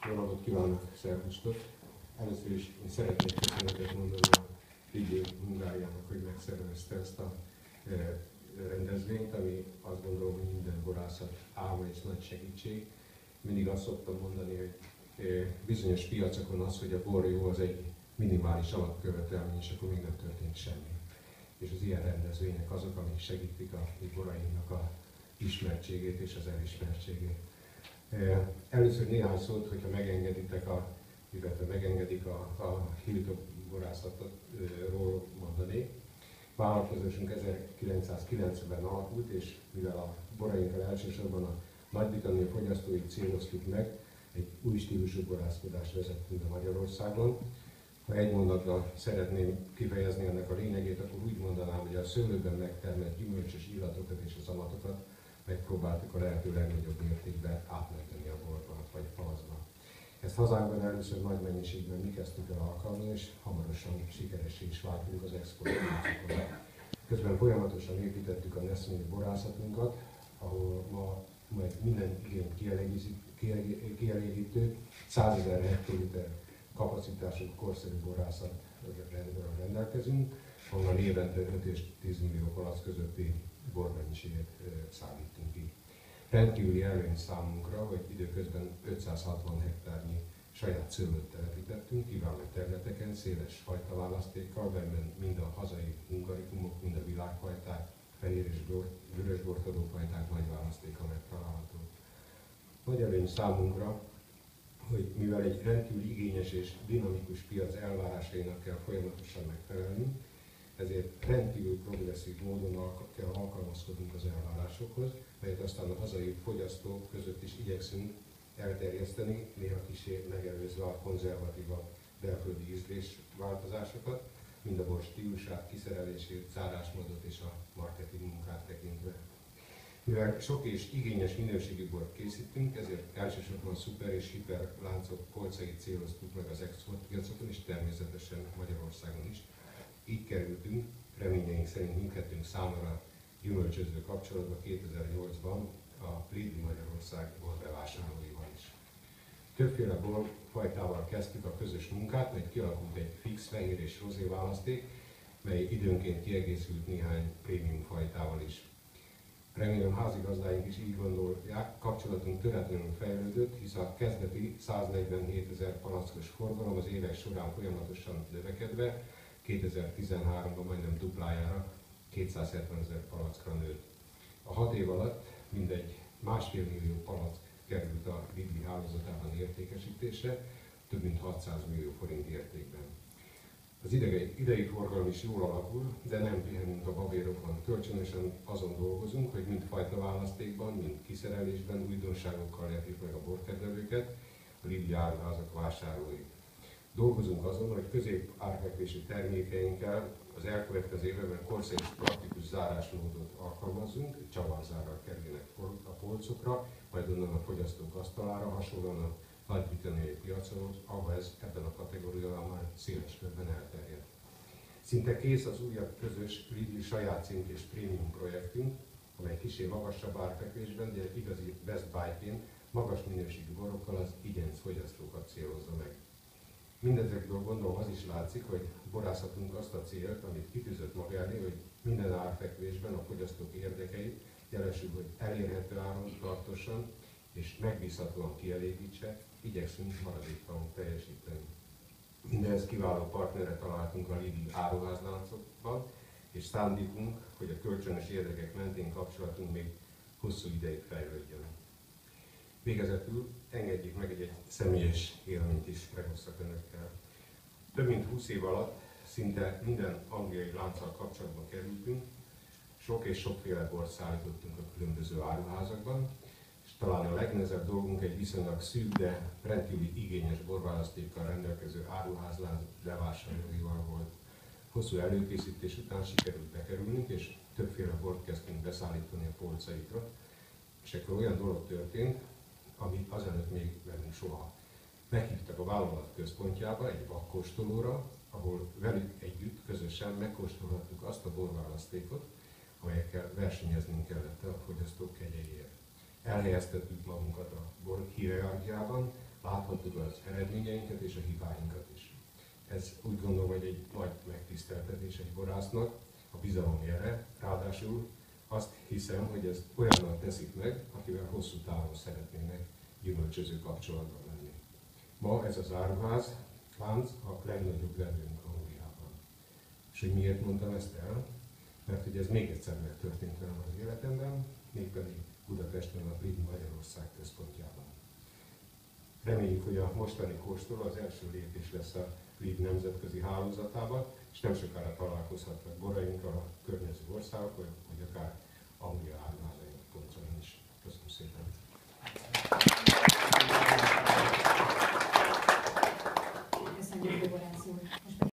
Jó napot kívánok, szervusztok! Először is én szeretnék köszönetet mondani a Figyi munkájának, hogy megszervezte ezt a rendezvényt, ami azt gondolom, hogy minden borászat álma és nagy segítség. Mindig azt szoktam mondani, hogy bizonyos piacokon az, hogy a bor jó, az egy minimális alapkövetelmény, és akkor még nem történt semmi. És az ilyen rendezvények azok, amik segítik a mi borainknak a ismertségét és az elismertségét. Először néhány szót, hogyha megengedik a Hilltop borászatról mondanék. Vállalkozásunk 1990-ben alakult, és mivel a borainkkal elsősorban a Nagy-Britannia fogyasztóit céloztuk meg, egy új stílusú borászkodást vezettünk be Magyarországon. Ha egy mondattal szeretném kifejezni ennek a lényegét, akkor úgy mondanám, hogy a szőlőben megtermelt gyümölcsös illatokat és az amatokat megpróbáltuk a lehető legnagyobb mértékben átmenteni a borba vagy a palacba. Ezt hazánkban először nagy mennyiségben mi kezdtük el alkalmazni, és hamarosan sikeressé is váltunk az exportpiacokon. Közben folyamatosan építettük a Nestlé borászatunkat, ahol ma minden igényt kielégítő 100 000 hektoliter kapacitású korszerű borászatról rendelkezünk, ahol évente 5 és 10 millió palack közötti bormennyiséget szállítunk ki. Rendkívüli előny számunkra, hogy időközben 560 hektárnyi saját szőlőt telepítettünk, kiváló területeken, széles fajtaválasztékkal, benne mind a hazai hungarikumok, mind a világfajták, fehér és vörös bortadó fajták nagy választéka megtalálható. Nagy előny számunkra, hogy mivel egy rendkívül igényes és dinamikus piac elvárásainak kell folyamatosan megfelelni, ezért rendkívül progresszív módon kell alkalmazkodnunk az elvárásokhoz, melyet aztán a hazai fogyasztók között is igyekszünk elterjeszteni, néha kissé megelőzve a konzervatívabb belföldi ízlésváltozásokat, mind a bor stílusát, kiszerelését, zárásmódot és a marketing munkát tekintve. Mivel sok és igényes minőségű bort készítünk, ezért elsősorban szuper és hiper láncok polcait céloztuk meg az exportpiacokon, és természetesen Magyarországon is. Így kerültünk, reményeink szerint mindkettőnk számára gyümölcsöző kapcsolatba 2008-ban a Lidl Magyarország borbevásárlóival is. Többféle borfajtával kezdtük a közös munkát, mert kialakult egy fix fehér és rozé választék, mely időnként kiegészült néhány prémium fajtával is. Remélem házigazdáink is így gondolják, kapcsolatunk töretlenül fejlődött, hisz a kezdeti 147 000 palackos forgalom az évek során folyamatosan növekedve, 2013-ban majdnem duplájára, 270 000 palackra nőtt. A 6 év alatt mindegy 1,5 millió palack került a Lidl hálózatában értékesítésre, több mint 600 millió forint értékben. Az idei forgalom is jól alakul, de nem pihenünk a babérokon. Kölcsönösen azon dolgozunk, hogy mind fajtaválasztékban, mind kiszerelésben újdonságokkal lepjük meg a borkedvelőket, a Lidl áruházak vásárlóit. Dolgozunk azon, hogy közép árfekvésű termékeinkkel az elkövetkező években korszerű praktikus zárásmódot alkalmazzunk, csavarzárral kerülnek a polcokra, majd onnan a fogyasztók asztalára, hasonlóan a nagy-britanniai piacon, ahol ez ebben a kategóriában már széles körben elterjed. Szinte kész az újabb közös Lidl saját címk és prémium projektünk, amely kissé magasabb árfekvésben, de igazi Best Buy-ként magas minőségű borokkal az igényes fogyasztókat célozza meg. Mindezekből gondolom az is látszik, hogy borászatunk azt a célt, amit kitűzött maga elé, hogy minden árfekvésben a fogyasztók érdekeit, jelesül, hogy elérhető áron tartósan és megbízhatóan kielégítse, igyekszünk maradéktalanul teljesíteni. Mindehhez kiváló partnere találtunk a Lidl áruházláncokban, és szándékunk, hogy a kölcsönös érdekek mentén kapcsolatunk még hosszú ideig fejlődjön. Végezetül engedjék meg, egy személyes élményt is megosszak önökkel. Több mint 20 év alatt szinte minden angliai lánccal kapcsolatban kerültünk, sok és sokféle bort szállítottunk a különböző áruházakban, és talán a legnehezebb dolgunk egy viszonylag szűk, de rendkívüli igényes borválasztékkal rendelkező áruházlánc bevásárlóival volt. Hosszú előkészítés után sikerült bekerülnünk, és többféle bort kezdtünk beszállítani a polcaikra, és akkor olyan dolog történt, ami azelőtt még velünk soha. Meghívtak a vállalat központjába egy vakkóstolóra, ahol velük együtt közösen megkóstolhattuk azt a borválasztékot, amelyekkel versenyeznünk kellett a fogyasztók kegyeiért. Elhelyeztettük magunkat a bor hierarchiában, láthattuk az eredményeinket és a hibáinkat is. Ez úgy gondolom, hogy egy nagy megtiszteltetés egy borásznak, a bizalom jele, ráadásul azt hiszem, hogy ezt olyannal teszik meg, akivel hosszú távon szeretnének gyümölcsöző kapcsolatban lenni. Ma ez az áruház lánc a legnagyobb vevőnk Angliában. És hogy miért mondtam ezt el? Mert hogy ez még egyszer megtörtént velem az életemben, mégpedig Budapesten, a Brit Magyarország központjában. Reméljük, hogy a mostani kóstoló az első lépés lesz a Brit nemzetközi hálózatában, és nem sokára találkozhatnak borainkkal a környező országok, vagy akár Anglia áruházainak polcain is. Köszönöm szépen! Köszönjük, Borász úr!